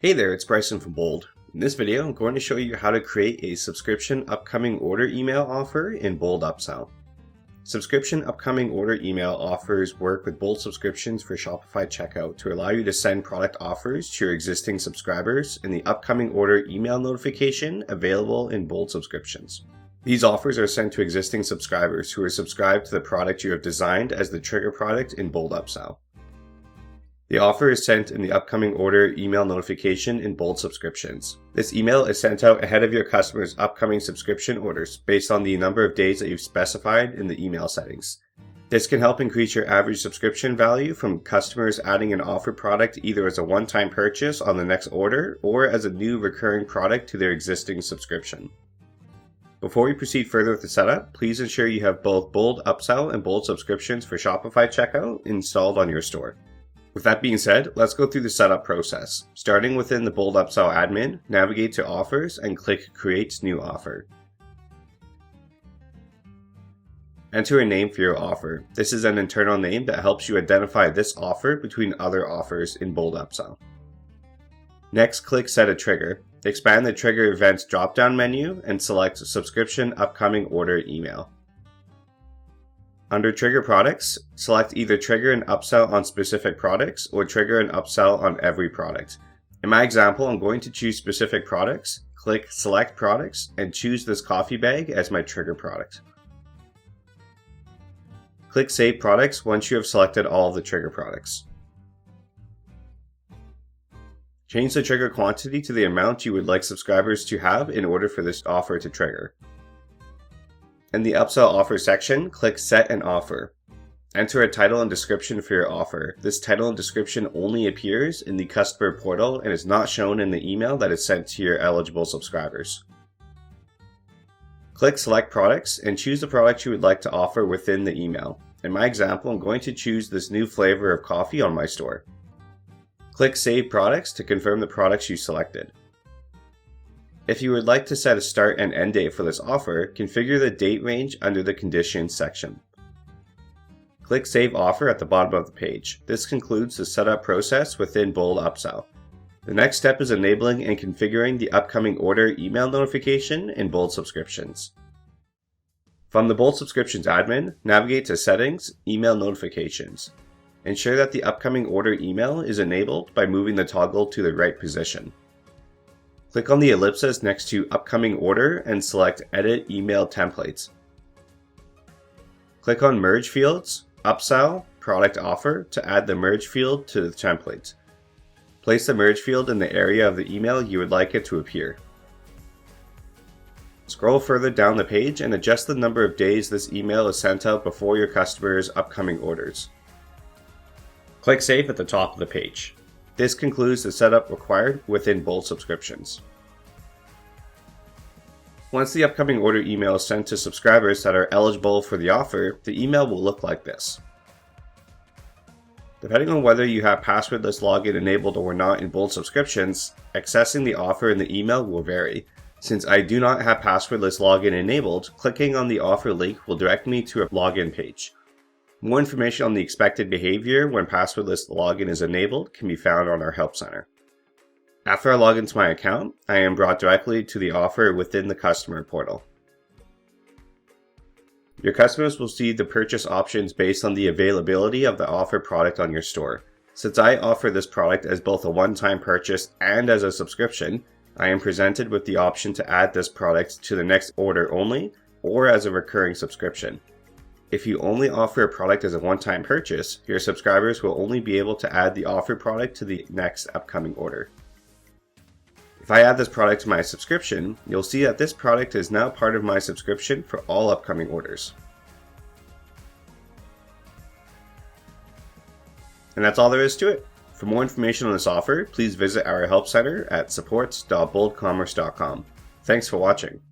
Hey there, it's Bryson from Bold. In this video, I'm going to show you how to create a subscription upcoming order email offer in Bold Upsell. Subscription upcoming order email offers work with Bold subscriptions for Shopify checkout to allow you to send product offers to your existing subscribers in the upcoming order email notification available in Bold subscriptions. These offers are sent to existing subscribers who are subscribed to the product you have designed as the trigger product in Bold Upsell. The offer is sent in the upcoming order email notification in Bold subscriptions. This email is sent out ahead of your customer's upcoming subscription orders based on the number of days that you've specified in the email settings. This can help increase your average subscription value from customers adding an offer product either as a one-time purchase on the next order or as a new recurring product to their existing subscription. Before we proceed further with the setup, please ensure you have both Bold Upsell and Bold subscriptions for Shopify checkout installed on your store. With that being said, let's go through the setup process. Starting within the Bold Upsell admin, navigate to Offers and click Create New Offer. Enter a name for your offer. This is an internal name that helps you identify this offer between other offers in Bold Upsell. Next, click Set a Trigger. Expand the Trigger Events drop-down menu and select Subscription Upcoming Order Email. Under Trigger Products, select either trigger an upsell on specific products or trigger an upsell on every product. In my example, I'm going to choose specific products, click Select Products, and choose this coffee bag as my trigger product. Click Save Products once you have selected all of the trigger products. Change the trigger quantity to the amount you would like subscribers to have in order for this offer to trigger. In the Upsell Offer section, click Set an Offer. Enter a title and description for your offer. This title and description only appears in the customer portal and is not shown in the email that is sent to your eligible subscribers. Click Select Products and choose the product you would like to offer within the email. In my example, I'm going to choose this new flavor of coffee on my store. Click Save Products to confirm the products you selected. If you would like to set a start and end date for this offer, configure the date range under the Conditions section. Click Save Offer at the bottom of the page. This concludes the setup process within Bold Upsell. The next step is enabling and configuring the upcoming order email notification in Bold Subscriptions. From the Bold Subscriptions admin, navigate to Settings, Email Notifications. Ensure that the upcoming order email is enabled by moving the toggle to the right position. Click on the ellipsis next to Upcoming Order and select Edit Email Templates. Click on Merge Fields, Upsell, Product Offer to add the merge field to the template. Place the merge field in the area of the email you would like it to appear. Scroll further down the page and adjust the number of days this email is sent out before your customer's upcoming orders. Click Save at the top of the page. This concludes the setup required within Bold Subscriptions. Once the upcoming order email is sent to subscribers that are eligible for the offer, the email will look like this. Depending on whether you have passwordless login enabled or not in Bold Subscriptions, accessing the offer in the email will vary. Since I do not have passwordless login enabled, clicking on the offer link will direct me to a login page. More information on the expected behavior when passwordless login is enabled can be found on our Help Center. After I log into my account, I am brought directly to the offer within the customer portal. Your customers will see the purchase options based on the availability of the offer product on your store. Since I offer this product as both a one-time purchase and as a subscription, I am presented with the option to add this product to the next order only or as a recurring subscription. If you only offer a product as a one-time purchase, your subscribers will only be able to add the offer product to the next upcoming order. If I add this product to my subscription, you'll see that this product is now part of my subscription for all upcoming orders. And that's all there is to it. For more information on this offer, please visit our Help Center at supports.boldcommerce.com. Thanks for watching.